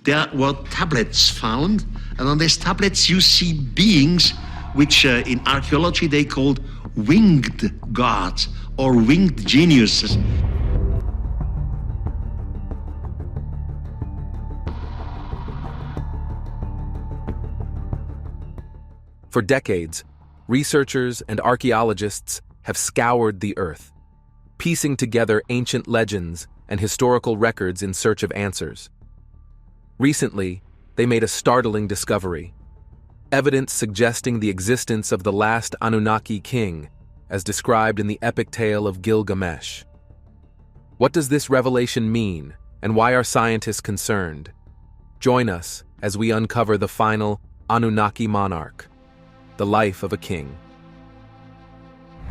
there were tablets found, and on these tablets you see beings which in archaeology they called winged gods or winged geniuses. For decades, researchers and archaeologists have scoured the earth, piecing together ancient legends and historical records in search of answers. Recently, they made a startling discovery: evidence suggesting the existence of the last Anunnaki king, as described in the epic tale of Gilgamesh. What does this revelation mean, and why are scientists concerned? Join us as we uncover the final Anunnaki monarch, the life of a king.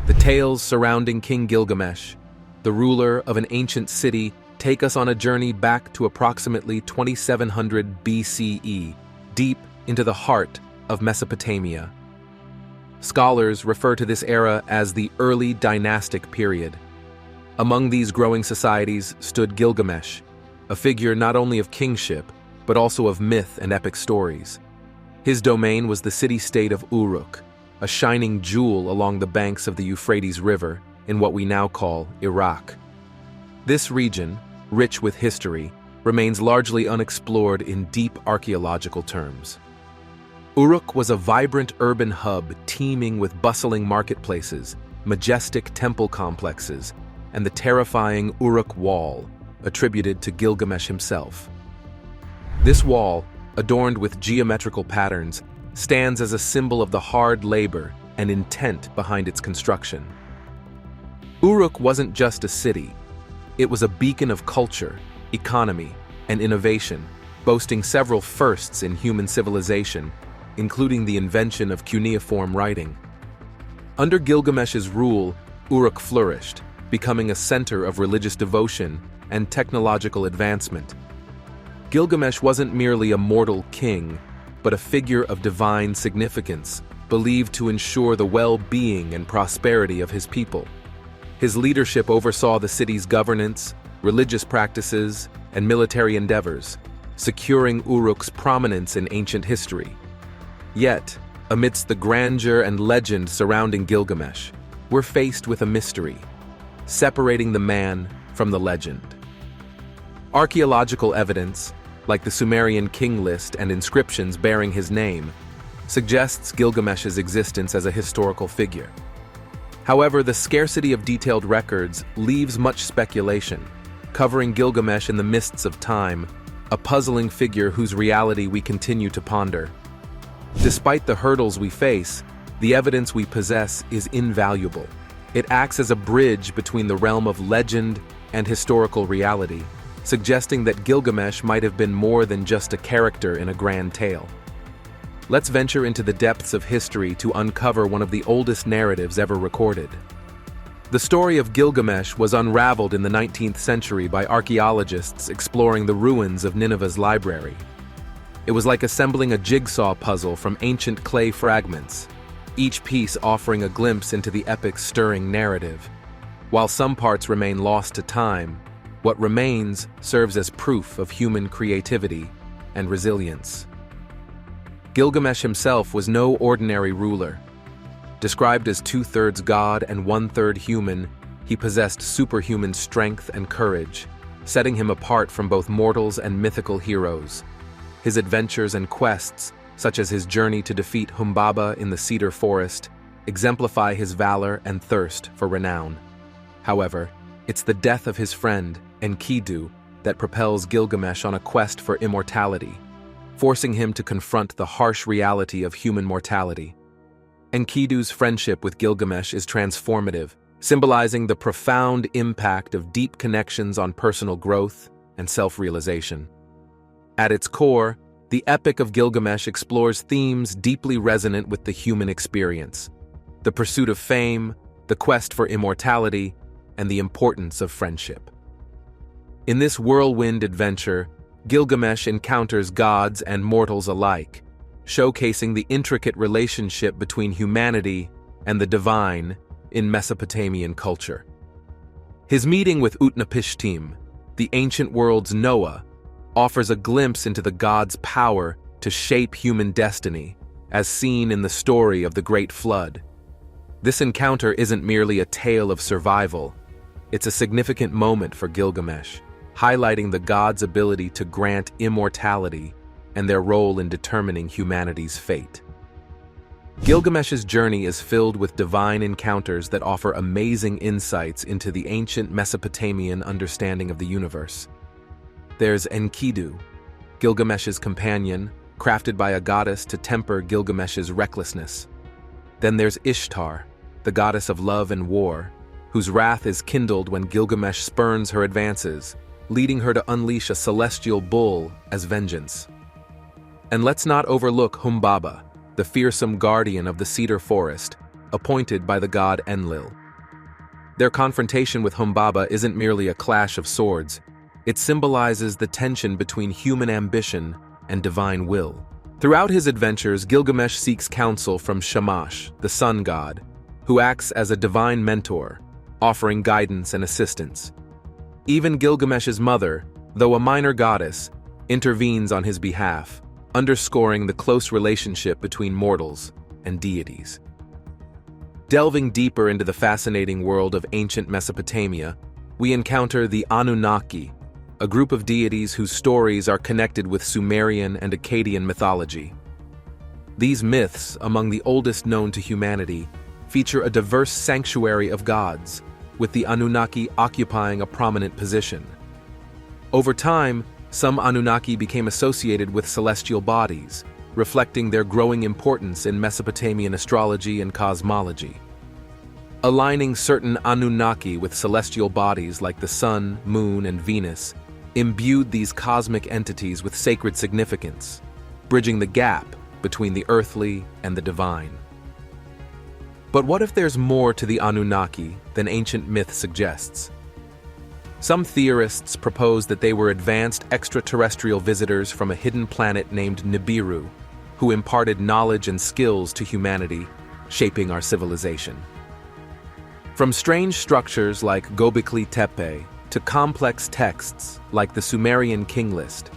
The tales surrounding King Gilgamesh, the ruler of an ancient city, take us on a journey back to approximately 2700 BCE, deep into the heart of Mesopotamia. Scholars refer to this era as the early dynastic period. Among these growing societies stood Gilgamesh, a figure not only of kingship, but also of myth and epic stories. His domain was the city-state of Uruk, a shining jewel along the banks of the Euphrates River in what we now call Iraq. This region, rich with history, remains largely unexplored in deep archaeological terms. Uruk was a vibrant urban hub teeming with bustling marketplaces, majestic temple complexes, and the terrifying Uruk Wall, attributed to Gilgamesh himself. This wall, adorned with geometrical patterns, stands as a symbol of the hard labor and intent behind its construction. Uruk wasn't just a city. It was a beacon of culture, economy, and innovation, boasting several firsts in human civilization, including the invention of cuneiform writing. Under Gilgamesh's rule, Uruk flourished, becoming a center of religious devotion and technological advancement. Gilgamesh wasn't merely a mortal king, but a figure of divine significance, believed to ensure the well-being and prosperity of his people. His leadership oversaw the city's governance, religious practices, and military endeavors, securing Uruk's prominence in ancient history. Yet, amidst the grandeur and legend surrounding Gilgamesh, we're faced with a mystery, separating the man from the legend. Archaeological evidence, like the Sumerian king list and inscriptions bearing his name, suggests Gilgamesh's existence as a historical figure. However, the scarcity of detailed records leaves much speculation, covering Gilgamesh in the mists of time, a puzzling figure whose reality we continue to ponder. Despite the hurdles we face, the evidence we possess is invaluable. It acts as a bridge between the realm of legend and historical reality, suggesting that Gilgamesh might have been more than just a character in a grand tale. Let's venture into the depths of history to uncover one of the oldest narratives ever recorded. The story of Gilgamesh was unraveled in the 19th century by archaeologists exploring the ruins of Nineveh's library. It was like assembling a jigsaw puzzle from ancient clay fragments, each piece offering a glimpse into the epic's stirring narrative. While some parts remain lost to time, what remains serves as proof of human creativity and resilience. Gilgamesh himself was no ordinary ruler. Described as 2/3 god and 1/3 human, he possessed superhuman strength and courage, setting him apart from both mortals and mythical heroes. His adventures and quests, such as his journey to defeat Humbaba in the cedar forest, exemplify his valor and thirst for renown. However, it's the death of his friend, Enkidu, that propels Gilgamesh on a quest for immortality, forcing him to confront the harsh reality of human mortality. Enkidu's friendship with Gilgamesh is transformative, symbolizing the profound impact of deep connections on personal growth and self-realization. At its core, the Epic of Gilgamesh explores themes deeply resonant with the human experience: the pursuit of fame, the quest for immortality, and the importance of friendship. In this whirlwind adventure, Gilgamesh encounters gods and mortals alike, showcasing the intricate relationship between humanity and the divine in Mesopotamian culture. His meeting with Utnapishtim, the ancient world's Noah, offers a glimpse into the god's power to shape human destiny, as seen in the story of the Great Flood. This encounter isn't merely a tale of survival, it's a significant moment for Gilgamesh, highlighting the god's ability to grant immortality and their role in determining humanity's fate. Gilgamesh's journey is filled with divine encounters that offer amazing insights into the ancient Mesopotamian understanding of the universe. There's Enkidu, Gilgamesh's companion, crafted by a goddess to temper Gilgamesh's recklessness. Then there's Ishtar, the goddess of love and war, whose wrath is kindled when Gilgamesh spurns her advances, leading her to unleash a celestial bull as vengeance. And let's not overlook Humbaba, the fearsome guardian of the cedar forest, appointed by the god Enlil. Their confrontation with Humbaba isn't merely a clash of swords, it symbolizes the tension between human ambition and divine will. Throughout his adventures, Gilgamesh seeks counsel from Shamash, the sun god, who acts as a divine mentor, offering guidance and assistance. Even Gilgamesh's mother, though a minor goddess, intervenes on his behalf, underscoring the close relationship between mortals and deities. Delving deeper into the fascinating world of ancient Mesopotamia, we encounter the Anunnaki, a group of deities whose stories are connected with Sumerian and Akkadian mythology. These myths, among the oldest known to humanity, feature a diverse sanctuary of gods, with the Anunnaki occupying a prominent position. Over time, some Anunnaki became associated with celestial bodies, reflecting their growing importance in Mesopotamian astrology and cosmology. Aligning certain Anunnaki with celestial bodies like the sun, moon, and Venus imbued these cosmic entities with sacred significance, bridging the gap between the earthly and the divine. But what if there's more to the Anunnaki than ancient myth suggests? Some theorists propose that they were advanced extraterrestrial visitors from a hidden planet named Nibiru, who imparted knowledge and skills to humanity, shaping our civilization. From strange structures like Göbekli Tepe to complex texts like the Sumerian King List,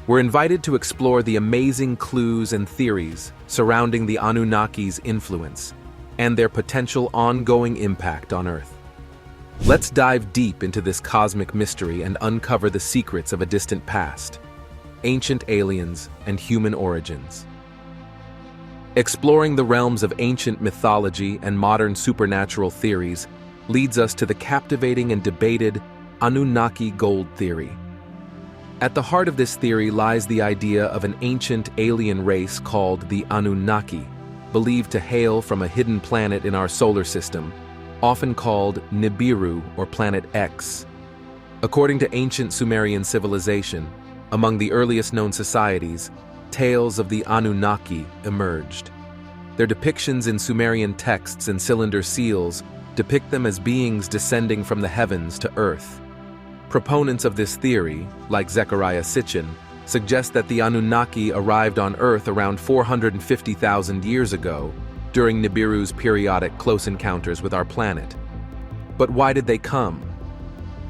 we're invited to explore the amazing clues and theories surrounding the Anunnaki's influence and their potential ongoing impact on Earth. Let's dive deep into this cosmic mystery and uncover the secrets of a distant past, ancient aliens, and human origins. Exploring the realms of ancient mythology and modern supernatural theories leads us to the captivating and debated Anunnaki gold theory. At the heart of this theory lies the idea of an ancient alien race called the Anunnaki, believed to hail from a hidden planet in our solar system, often called Nibiru or Planet X. According to ancient Sumerian civilization, among the earliest known societies, tales of the Anunnaki emerged. Their depictions in Sumerian texts and cylinder seals depict them as beings descending from the heavens to Earth. Proponents of this theory, like Zecharia Sitchin, suggest that the Anunnaki arrived on Earth around 450,000 years ago, during Nibiru's periodic close encounters with our planet. But why did they come?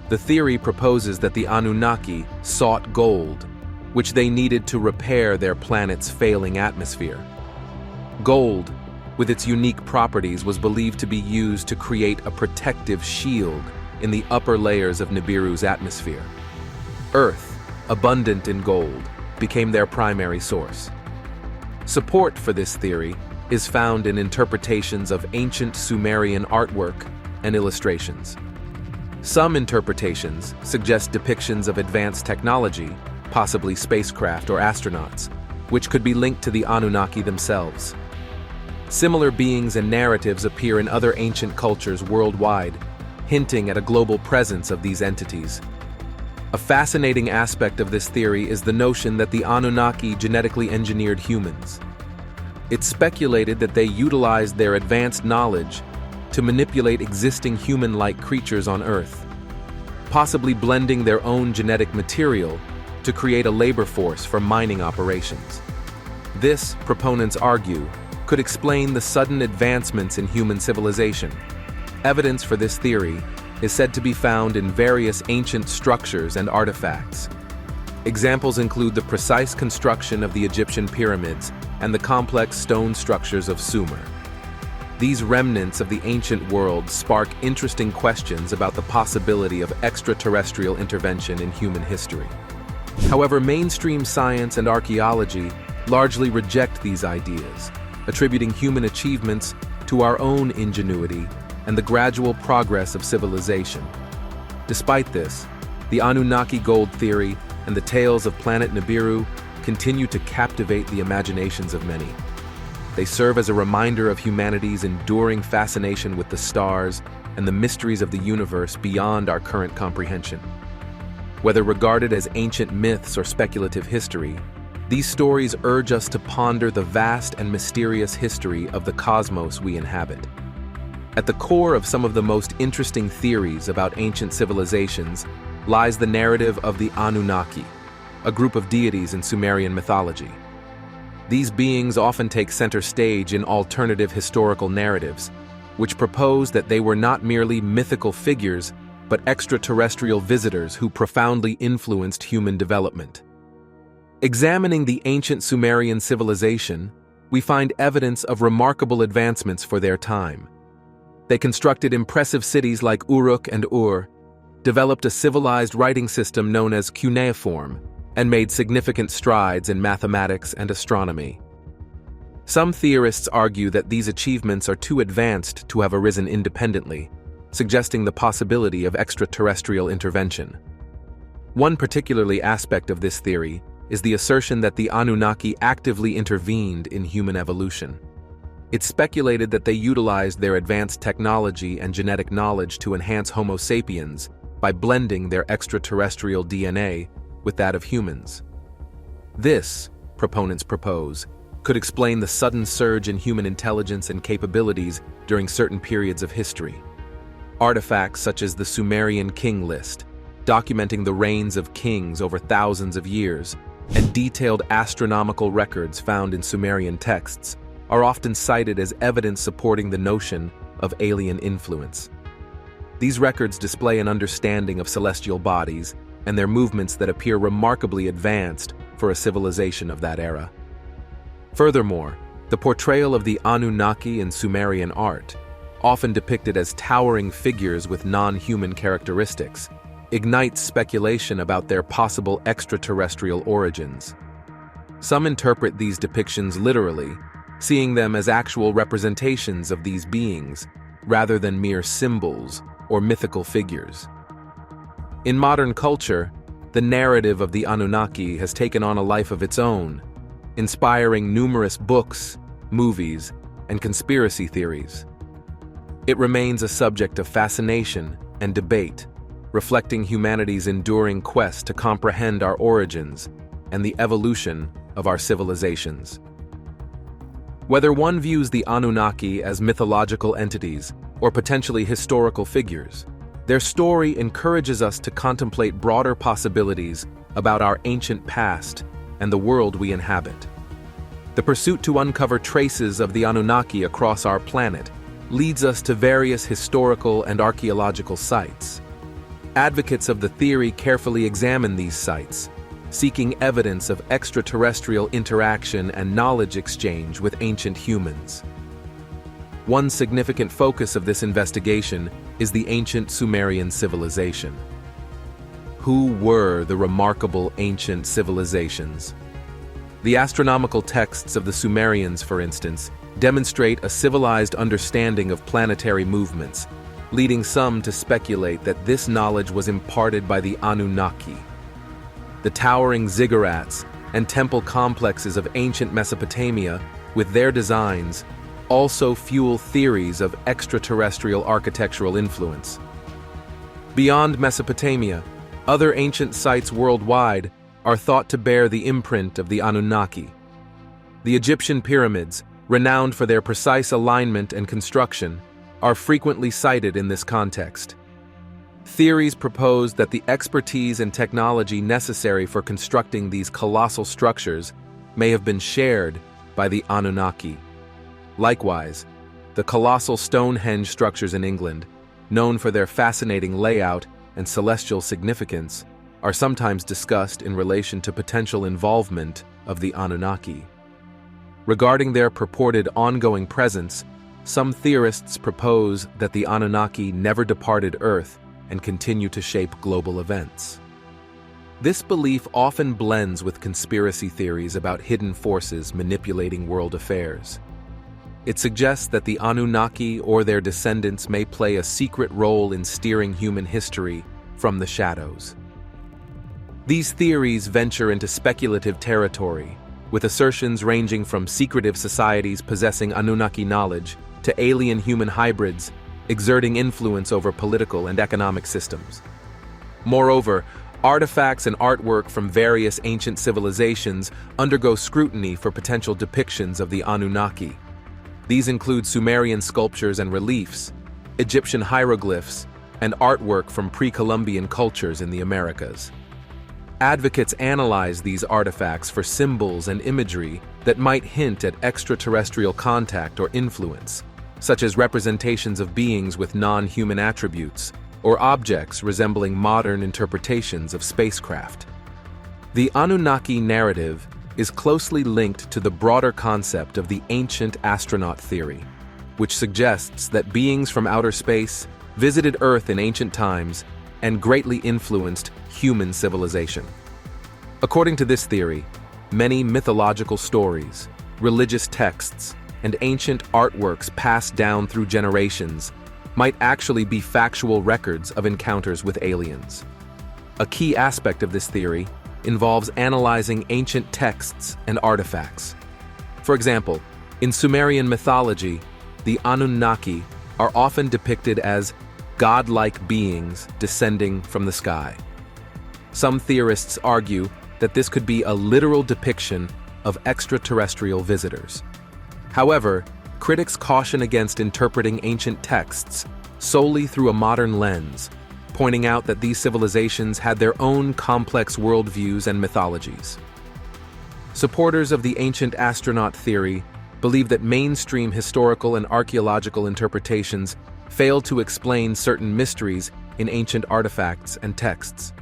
The theory proposes that the Anunnaki sought gold, which they needed to repair their planet's failing atmosphere. Gold, with its unique properties, was believed to be used to create a protective shield in the upper layers of Nibiru's atmosphere. Earth, abundant in gold, became their primary source. Support for this theory is found in interpretations of ancient Sumerian artwork and illustrations. Some interpretations suggest depictions of advanced technology, possibly spacecraft or astronauts, which could be linked to the Anunnaki themselves. Similar beings and narratives appear in other ancient cultures worldwide, hinting at a global presence of these entities. A fascinating aspect of this theory is the notion that the Anunnaki genetically engineered humans. It's speculated that they utilized their advanced knowledge to manipulate existing human-like creatures on Earth, possibly blending their own genetic material to create a labor force for mining operations. This, proponents argue, could explain the sudden advancements in human civilization. Evidence for this theory is said to be found in various ancient structures and artifacts. Examples include the precise construction of the Egyptian pyramids and the complex stone structures of Sumer. These remnants of the ancient world spark interesting questions about the possibility of extraterrestrial intervention in human history. However, mainstream science and archaeology largely reject these ideas, attributing human achievements to our own ingenuity and the gradual progress of civilization. Despite this, the Anunnaki gold theory and the tales of planet Nibiru continue to captivate the imaginations of many. They serve as a reminder of humanity's enduring fascination with the stars and the mysteries of the universe beyond our current comprehension. Whether regarded as ancient myths or speculative history, these stories urge us to ponder the vast and mysterious history of the cosmos we inhabit. At the core of some of the most interesting theories about ancient civilizations lies the narrative of the Anunnaki, a group of deities in Sumerian mythology. These beings often take center stage in alternative historical narratives, which propose that they were not merely mythical figures, but extraterrestrial visitors who profoundly influenced human development. Examining the ancient Sumerian civilization, we find evidence of remarkable advancements for their time. They constructed impressive cities like Uruk and Ur, developed a civilized writing system known as cuneiform, and made significant strides in mathematics and astronomy. Some theorists argue that these achievements are too advanced to have arisen independently, suggesting the possibility of extraterrestrial intervention. One particular aspect of this theory is the assertion that the Anunnaki actively intervened in human evolution. It's speculated that they utilized their advanced technology and genetic knowledge to enhance Homo sapiens by blending their extraterrestrial DNA with that of humans. This, proponents propose, could explain the sudden surge in human intelligence and capabilities during certain periods of history. Artifacts such as the Sumerian king list, documenting the reigns of kings over thousands of years, and detailed astronomical records found in Sumerian texts are often cited as evidence supporting the notion of alien influence. These records display an understanding of celestial bodies and their movements that appear remarkably advanced for a civilization of that era. Furthermore, the portrayal of the Anunnaki in Sumerian art, often depicted as towering figures with non-human characteristics, ignites speculation about their possible extraterrestrial origins. Some interpret these depictions literally, seeing them as actual representations of these beings, rather than mere symbols or mythical figures. In modern culture, the narrative of the Anunnaki has taken on a life of its own, inspiring numerous books, movies, and conspiracy theories. It remains a subject of fascination and debate, reflecting humanity's enduring quest to comprehend our origins and the evolution of our civilizations. Whether one views the Anunnaki as mythological entities or potentially historical figures, their story encourages us to contemplate broader possibilities about our ancient past and the world we inhabit. The pursuit to uncover traces of the Anunnaki across our planet leads us to various historical and archaeological sites. Advocates of the theory carefully examine these sites, seeking evidence of extraterrestrial interaction and knowledge exchange with ancient humans. One significant focus of this investigation is the ancient Sumerian civilization. Who were the remarkable ancient civilizations? The astronomical texts of the Sumerians, for instance, demonstrate a civilized understanding of planetary movements, leading some to speculate that this knowledge was imparted by the Anunnaki. The towering ziggurats and temple complexes of ancient Mesopotamia, with their designs, also fuel theories of extraterrestrial architectural influence. Beyond Mesopotamia, other ancient sites worldwide are thought to bear the imprint of the Anunnaki. The Egyptian pyramids, renowned for their precise alignment and construction, are frequently cited in this context. Theories propose that the expertise and technology necessary for constructing these colossal structures may have been shared by the Anunnaki. Likewise, the colossal Stonehenge structures in England, known for their fascinating layout and celestial significance, are sometimes discussed in relation to potential involvement of the Anunnaki. Regarding their purported ongoing presence, some theorists propose that the Anunnaki never departed Earth and continue to shape global events. This belief often blends with conspiracy theories about hidden forces manipulating world affairs. It suggests that the Anunnaki or their descendants may play a secret role in steering human history from the shadows. These theories venture into speculative territory, with assertions ranging from secretive societies possessing Anunnaki knowledge to alien human hybrids exerting influence over political and economic systems. Moreover, artifacts and artwork from various ancient civilizations undergo scrutiny for potential depictions of the Anunnaki. These include Sumerian sculptures and reliefs, Egyptian hieroglyphs, and artwork from pre-Columbian cultures in the Americas. Advocates analyze these artifacts for symbols and imagery that might hint at extraterrestrial contact or influence, such as representations of beings with non-human attributes, or objects resembling modern interpretations of spacecraft. The Anunnaki narrative is closely linked to the broader concept of the ancient astronaut theory, which suggests that beings from outer space visited Earth in ancient times and greatly influenced human civilization. According to this theory, many mythological stories, religious texts, and ancient artworks passed down through generations might actually be factual records of encounters with aliens. A key aspect of this theory involves analyzing ancient texts and artifacts. For example, in Sumerian mythology, the Anunnaki are often depicted as godlike beings descending from the sky. Some theorists argue that this could be a literal depiction of extraterrestrial visitors. However, critics caution against interpreting ancient texts solely through a modern lens, pointing out that these civilizations had their own complex worldviews and mythologies. Supporters of the ancient astronaut theory believe that mainstream historical and archaeological interpretations fail to explain certain mysteries in ancient artifacts and texts.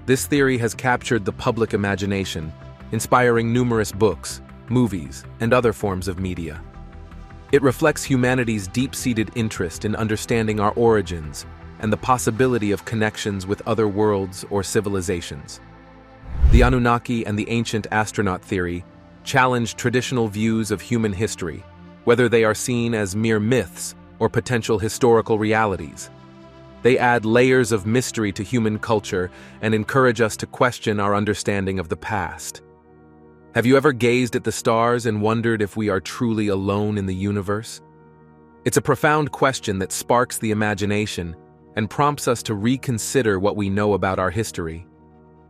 This theory has captured the public imagination, inspiring numerous books, movies, and other forms of media. It reflects humanity's deep-seated interest in understanding our origins and the possibility of connections with other worlds or civilizations. The Anunnaki and the ancient astronaut theory challenge traditional views of human history, whether they are seen as mere myths or potential historical realities. They add layers of mystery to human culture and encourage us to question our understanding of the past. Have you ever gazed at the stars and wondered if we are truly alone in the universe? It's a profound question that sparks the imagination and prompts us to reconsider what we know about our history.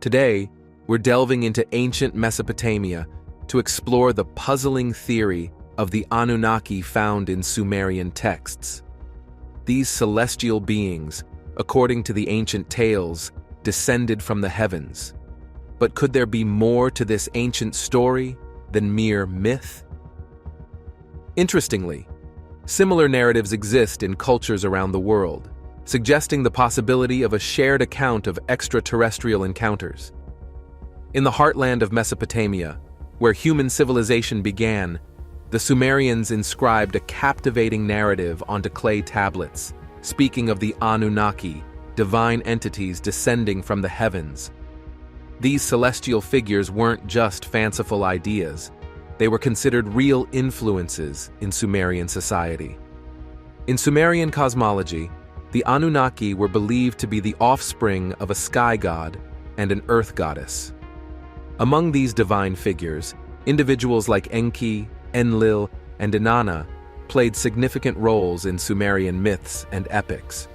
Today, we're delving into ancient Mesopotamia to explore the puzzling theory of the Anunnaki found in Sumerian texts. These celestial beings, according to the ancient tales, descended from the heavens. But could there be more to this ancient story than mere myth? Interestingly, similar narratives exist in cultures around the world, suggesting the possibility of a shared account of extraterrestrial encounters. In the heartland of Mesopotamia, where human civilization began, the Sumerians inscribed a captivating narrative onto clay tablets, speaking of the Anunnaki, divine entities descending from the heavens. These celestial figures weren't just fanciful ideas. They were considered real influences in Sumerian society. In Sumerian cosmology, the Anunnaki were believed to be the offspring of a sky god and an earth goddess. Among these divine figures, individuals like Enki, Enlil, and Inanna played significant roles in Sumerian myths and epics.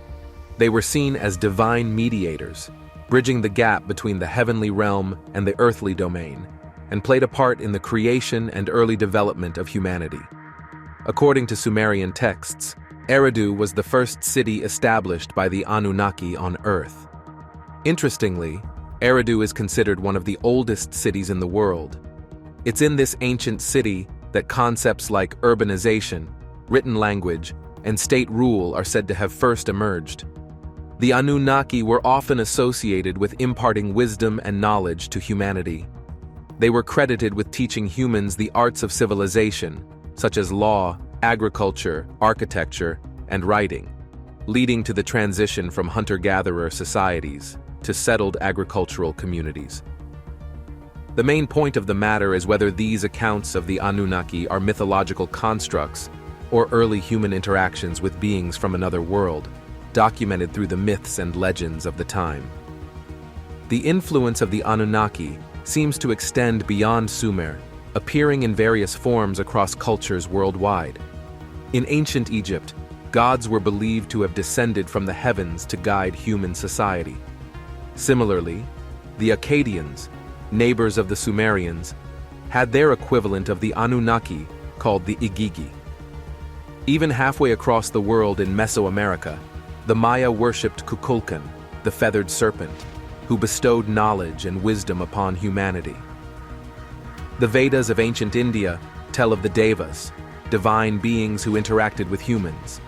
They were seen as divine mediators, bridging the gap between the heavenly realm and the earthly domain, and played a part in the creation and early development of humanity. According to Sumerian texts, Eridu was the first city established by the Anunnaki on Earth. Interestingly, Eridu is considered one of the oldest cities in the world. It's in this ancient city that concepts like urbanization, written language, and state rule are said to have first emerged. The Anunnaki were often associated with imparting wisdom and knowledge to humanity. They were credited with teaching humans the arts of civilization, such as law, agriculture, architecture, and writing, leading to the transition from hunter-gatherer societies to settled agricultural communities. The main point of the matter is whether these accounts of the Anunnaki are mythological constructs or early human interactions with beings from another world, documented through the myths and legends of the time. The influence of the Anunnaki seems to extend beyond Sumer, appearing in various forms across cultures worldwide. In ancient Egypt, gods were believed to have descended from the heavens to guide human society. Similarly, the Akkadians, neighbors of the Sumerians, had their equivalent of the Anunnaki called the Igigi. Even halfway across the world in Mesoamerica, the Maya worshipped Kukulkan, the feathered serpent, who bestowed knowledge and wisdom upon humanity. The Vedas of ancient India tell of the Devas, divine beings who interacted with humans,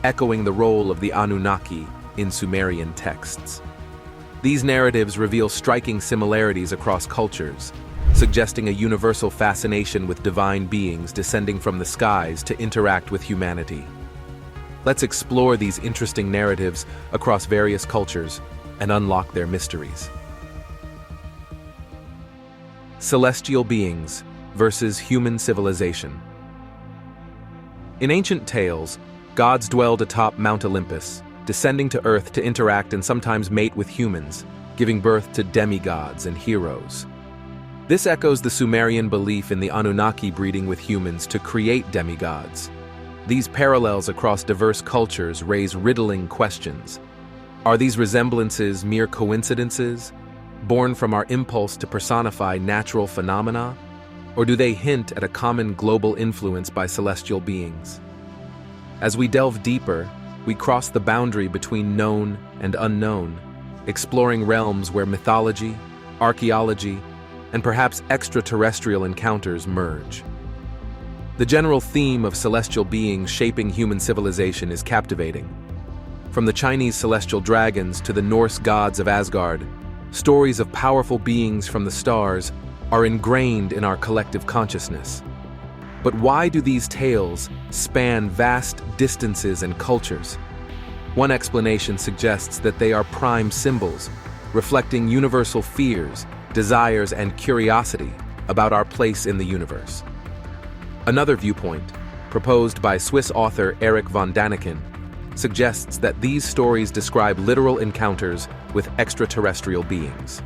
echoing the role of the Anunnaki in Sumerian texts. These narratives reveal striking similarities across cultures, suggesting a universal fascination with divine beings descending from the skies to interact with humanity. Let's explore these interesting narratives across various cultures and unlock their mysteries. Celestial beings versus human civilization. In ancient tales, gods dwelled atop Mount Olympus, descending to Earth to interact and sometimes mate with humans, giving birth to demigods and heroes. This echoes the Sumerian belief in the Anunnaki breeding with humans to create demigods. These parallels across diverse cultures raise riddling questions. Are these resemblances mere coincidences, born from our impulse to personify natural phenomena, or do they hint at a common global influence by celestial beings? As we delve deeper, we cross the boundary between known and unknown, exploring realms where mythology, archaeology, and perhaps extraterrestrial encounters merge. The general theme of celestial beings shaping human civilization is captivating. From the Chinese celestial dragons to the Norse gods of Asgard, stories of powerful beings from the stars are ingrained in our collective consciousness. But why do these tales span vast distances and cultures? One explanation suggests that they are prime symbols, reflecting universal fears, desires, and curiosity about our place in the universe. Another viewpoint, proposed by Swiss author Erich von Däniken, suggests that these stories describe literal encounters with extraterrestrial beings.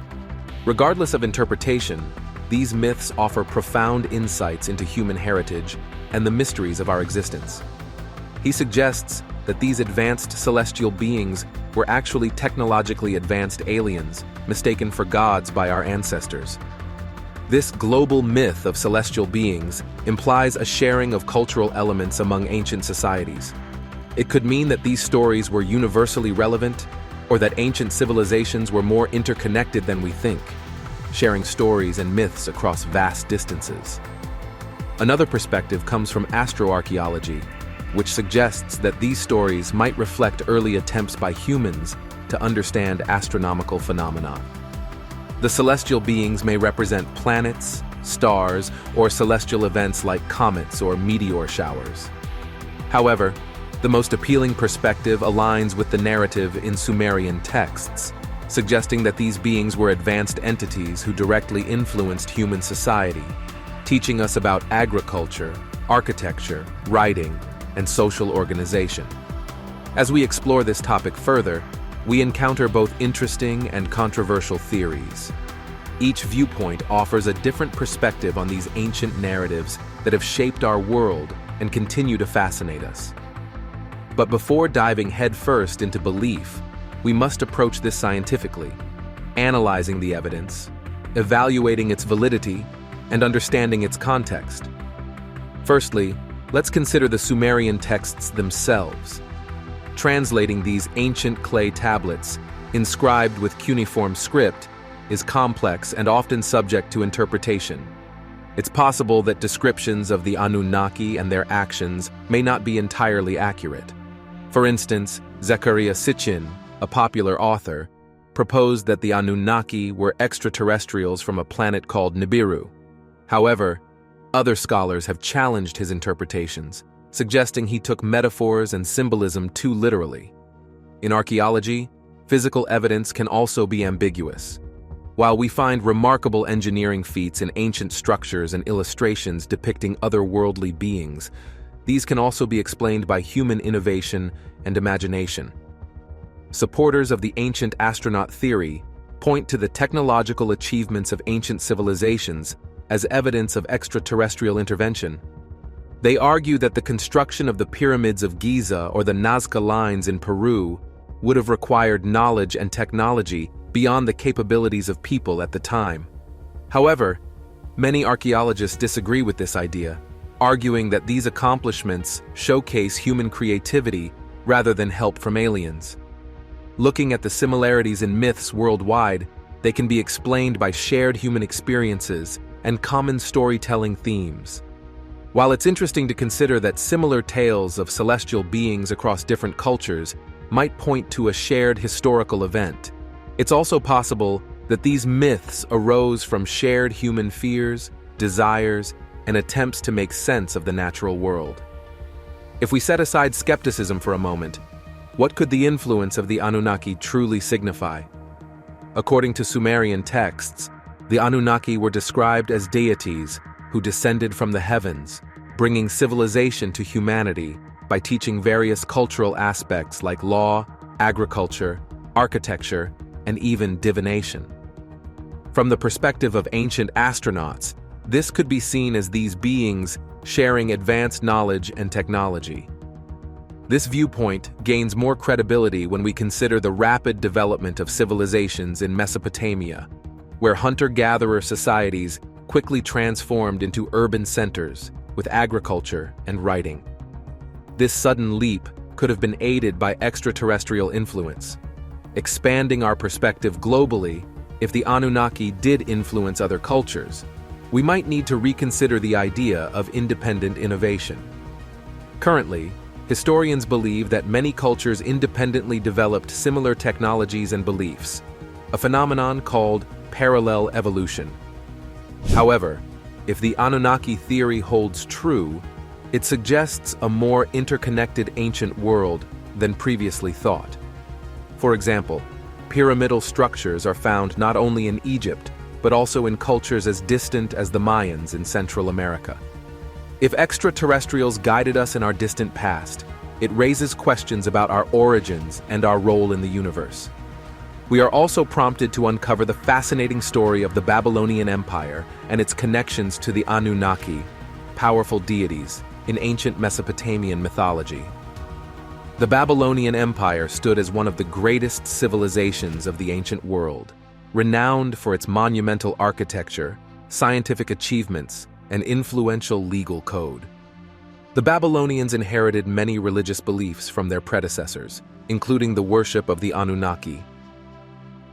Regardless of interpretation, these myths offer profound insights into human heritage and the mysteries of our existence. He suggests that these advanced celestial beings were actually technologically advanced aliens, mistaken for gods by our ancestors. This global myth of celestial beings implies a sharing of cultural elements among ancient societies. It could mean that these stories were universally relevant, or that ancient civilizations were more interconnected than we think, sharing stories and myths across vast distances. Another perspective comes from astroarchaeology, which suggests that these stories might reflect early attempts by humans to understand astronomical phenomena. The celestial beings may represent planets, stars, or celestial events like comets or meteor showers. However, the most appealing perspective aligns with the narrative in Sumerian texts, suggesting that these beings were advanced entities who directly influenced human society, teaching us about agriculture, architecture, writing, and social organization. As we explore this topic further, we encounter both interesting and controversial theories. Each viewpoint offers a different perspective on these ancient narratives that have shaped our world and continue to fascinate us. But before diving headfirst into belief, we must approach this scientifically, analyzing the evidence, evaluating its validity, and understanding its context. Firstly, let's consider the Sumerian texts themselves. Translating these ancient clay tablets, inscribed with cuneiform script, is complex and often subject to interpretation. It's possible that descriptions of the Anunnaki and their actions may not be entirely accurate. For instance, Zecharia Sitchin, a popular author, proposed that the Anunnaki were extraterrestrials from a planet called Nibiru. However, other scholars have challenged his interpretations, suggesting he took metaphors and symbolism too literally. In archaeology, physical evidence can also be ambiguous. While we find remarkable engineering feats in ancient structures and illustrations depicting otherworldly beings, these can also be explained by human innovation and imagination. Supporters of the ancient astronaut theory point to the technological achievements of ancient civilizations as evidence of extraterrestrial intervention. They argue that the construction of the pyramids of Giza or the Nazca lines in Peru would have required knowledge and technology beyond the capabilities of people at the time. However, many archaeologists disagree with this idea, arguing that these accomplishments showcase human creativity rather than help from aliens. Looking at the similarities in myths worldwide, they can be explained by shared human experiences and common storytelling themes. While it's interesting to consider that similar tales of celestial beings across different cultures might point to a shared historical event, it's also possible that these myths arose from shared human fears, desires, and attempts to make sense of the natural world. If we set aside skepticism for a moment, what could the influence of the Anunnaki truly signify? According to Sumerian texts, the Anunnaki were described as deities who descended from the heavens, bringing civilization to humanity by teaching various cultural aspects like law, agriculture, architecture, and even divination. From the perspective of ancient astronauts, this could be seen as these beings sharing advanced knowledge and technology. This viewpoint gains more credibility when we consider the rapid development of civilizations in Mesopotamia, where hunter-gatherer societies quickly transformed into urban centers with agriculture and writing. This sudden leap could have been aided by extraterrestrial influence, expanding our perspective globally. If the Anunnaki did influence other cultures, we might need to reconsider the idea of independent innovation. Currently, historians believe that many cultures independently developed similar technologies and beliefs, a phenomenon called parallel evolution. However, if the Anunnaki theory holds true, it suggests a more interconnected ancient world than previously thought. For example, pyramidal structures are found not only in Egypt, but also in cultures as distant as the Mayans in Central America. If extraterrestrials guided us in our distant past, it raises questions about our origins and our role in the universe. We are also prompted to uncover the fascinating story of the Babylonian Empire and its connections to the Anunnaki, powerful deities, in ancient Mesopotamian mythology. The Babylonian Empire stood as one of the greatest civilizations of the ancient world, renowned for its monumental architecture, scientific achievements, and influential legal code. The Babylonians inherited many religious beliefs from their predecessors, including the worship of the Anunnaki.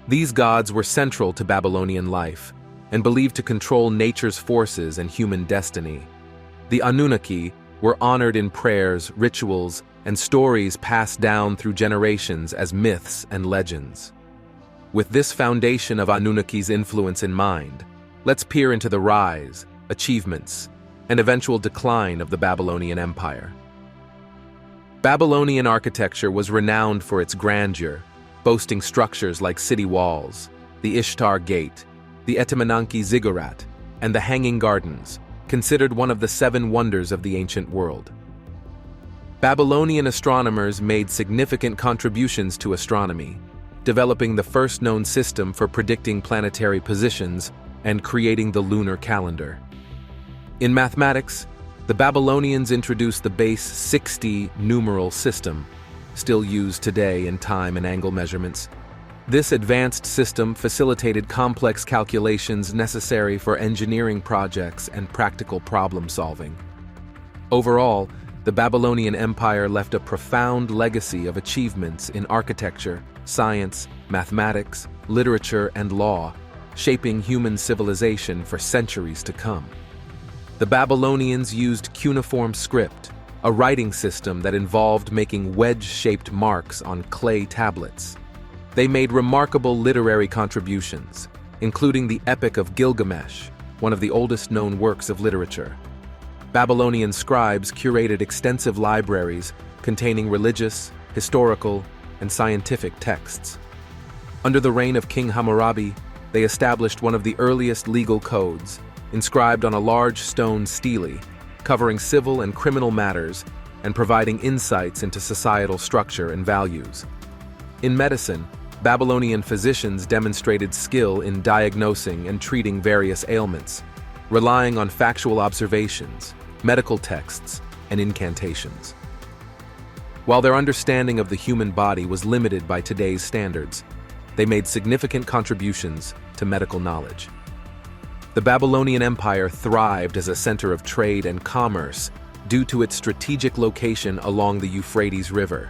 These gods were central to Babylonian life and believed to control nature's forces and human destiny. The Anunnaki were honored in prayers, rituals, and stories passed down through generations as myths and legends. With this foundation of Anunnaki's influence in mind, let's peer into the rise, achievements, and eventual decline of the Babylonian Empire. Babylonian architecture was renowned for its grandeur, boasting structures like city walls, the Ishtar Gate, the Etemenanki Ziggurat, and the Hanging Gardens, considered one of the 7 wonders of the ancient world. Babylonian astronomers made significant contributions to astronomy, developing the first known system for predicting planetary positions and creating the lunar calendar. In mathematics, the Babylonians introduced the base 60 numeral system, still used today in time and angle measurements. This advanced system facilitated complex calculations necessary for engineering projects and practical problem solving. Overall, the Babylonian Empire left a profound legacy of achievements in architecture, science, mathematics, literature, and law, shaping human civilization for centuries to come. The Babylonians used cuneiform script, a writing system that involved making wedge-shaped marks on clay tablets. They made remarkable literary contributions, including the Epic of Gilgamesh, one of the oldest known works of literature. Babylonian scribes curated extensive libraries containing religious, historical, and scientific texts. Under the reign of King Hammurabi, they established one of the earliest legal codes, inscribed on a large stone stele, covering civil and criminal matters and providing insights into societal structure and values. In medicine, Babylonian physicians demonstrated skill in diagnosing and treating various ailments, relying on factual observations, medical texts, and incantations. While their understanding of the human body was limited by today's standards, they made significant contributions to medical knowledge. The Babylonian Empire thrived as a center of trade and commerce due to its strategic location along the Euphrates River.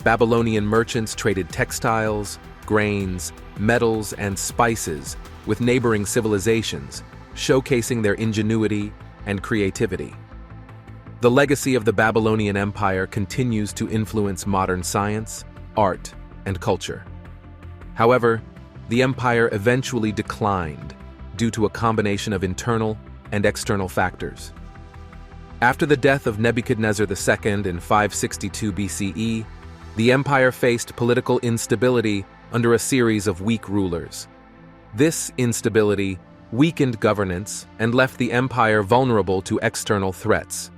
Babylonian merchants traded textiles, grains, metals, and spices with neighboring civilizations, showcasing their ingenuity and creativity. The legacy of the Babylonian Empire continues to influence modern science, art, and culture. However, the empire eventually declined due to a combination of internal and external factors. After the death of Nebuchadnezzar II in 562 BCE, the empire faced political instability under a series of weak rulers. This instability weakened governance and left the empire vulnerable to external threats.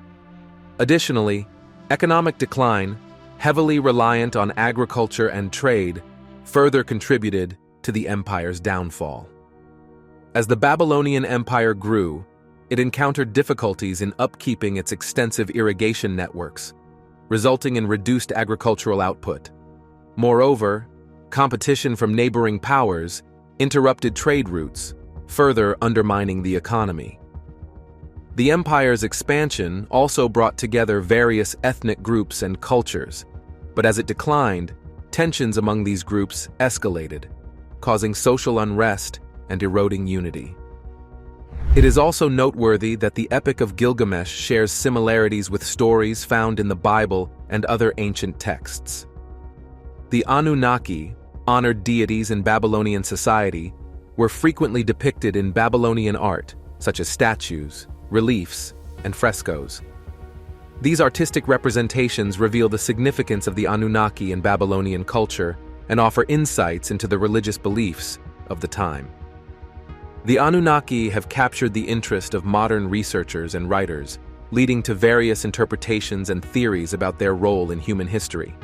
Additionally, economic decline, heavily reliant on agriculture and trade, further contributed to the empire's downfall. As the Babylonian Empire grew, it encountered difficulties in upkeeping its extensive irrigation networks, resulting in reduced agricultural output. Moreover, competition from neighboring powers interrupted trade routes, further undermining the economy. The empire's expansion also brought together various ethnic groups and cultures, but as it declined, tensions among these groups escalated, causing social unrest and eroding unity. It is also noteworthy that the Epic of Gilgamesh shares similarities with stories found in the Bible and other ancient texts. The Anunnaki, honored deities in Babylonian society, were frequently depicted in Babylonian art, such as statues, reliefs, and frescoes. These artistic representations reveal the significance of the Anunnaki in Babylonian culture and offer insights into the religious beliefs of the time. The Anunnaki have captured the interest of modern researchers and writers, leading to various interpretations and theories about their role in human history.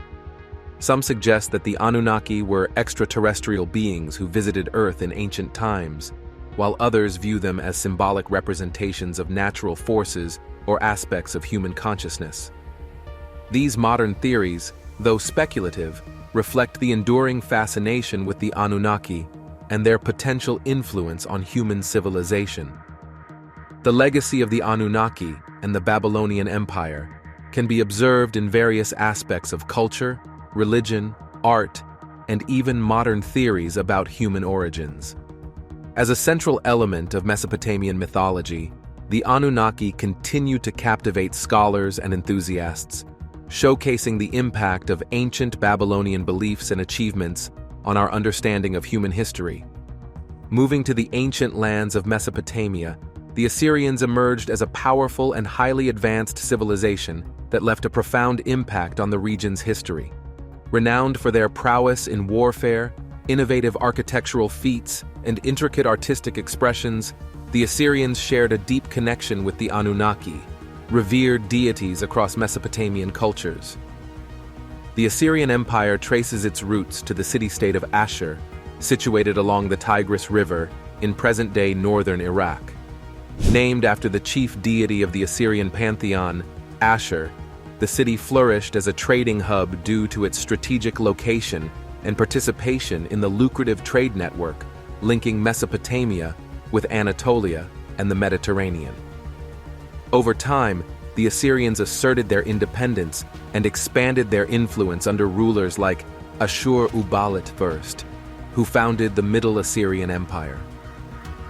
Some suggest that the Anunnaki were extraterrestrial beings who visited Earth in ancient times, while others view them as symbolic representations of natural forces or aspects of human consciousness. These modern theories, though speculative, reflect the enduring fascination with the Anunnaki and their potential influence on human civilization. The legacy of the Anunnaki and the Babylonian Empire can be observed in various aspects of culture, religion, art, and even modern theories about human origins. As a central element of Mesopotamian mythology, the Anunnaki continue to captivate scholars and enthusiasts, showcasing the impact of ancient Babylonian beliefs and achievements on our understanding of human history. Moving to the ancient lands of Mesopotamia, the Assyrians emerged as a powerful and highly advanced civilization that left a profound impact on the region's history. Renowned for their prowess in warfare, innovative architectural feats, and intricate artistic expressions, the Assyrians shared a deep connection with the Anunnaki, revered deities across Mesopotamian cultures. The Assyrian Empire traces its roots to the city-state of Ashur, situated along the Tigris River in present-day northern Iraq. Named after the chief deity of the Assyrian pantheon, Ashur, the city flourished as a trading hub due to its strategic location and participation in the lucrative trade network linking Mesopotamia with Anatolia and the Mediterranean. Over time, the Assyrians asserted their independence and expanded their influence under rulers like Ashur-uballit I, who founded the Middle Assyrian Empire.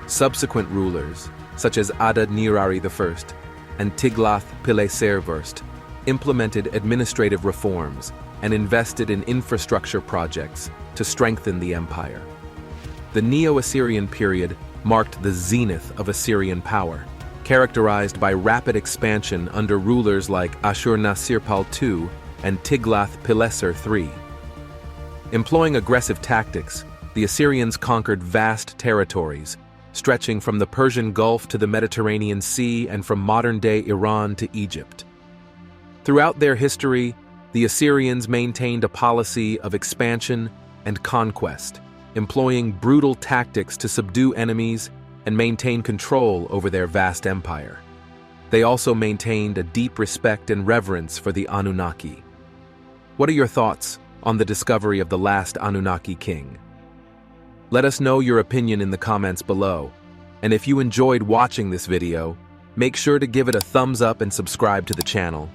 Subsequent rulers, such as Adad-nirari I and Tiglath-Pileser I, implemented administrative reforms and invested in infrastructure projects, to strengthen the empire. The Neo-Assyrian period marked the zenith of Assyrian power, characterized by rapid expansion under rulers like Ashur-nasirpal II and Tiglath-Pileser III. Employing aggressive tactics, the Assyrians conquered vast territories, stretching from the Persian Gulf to the Mediterranean Sea and from modern-day Iran to Egypt. Throughout their history, the Assyrians maintained a policy of expansion and conquest, employing brutal tactics to subdue enemies and maintain control over their vast empire. They also maintained a deep respect and reverence for the Anunnaki. What are your thoughts on the discovery of the last Anunnaki king? Let us know your opinion in the comments below, and if you enjoyed watching this video, make sure to give it a thumbs up and subscribe to the channel.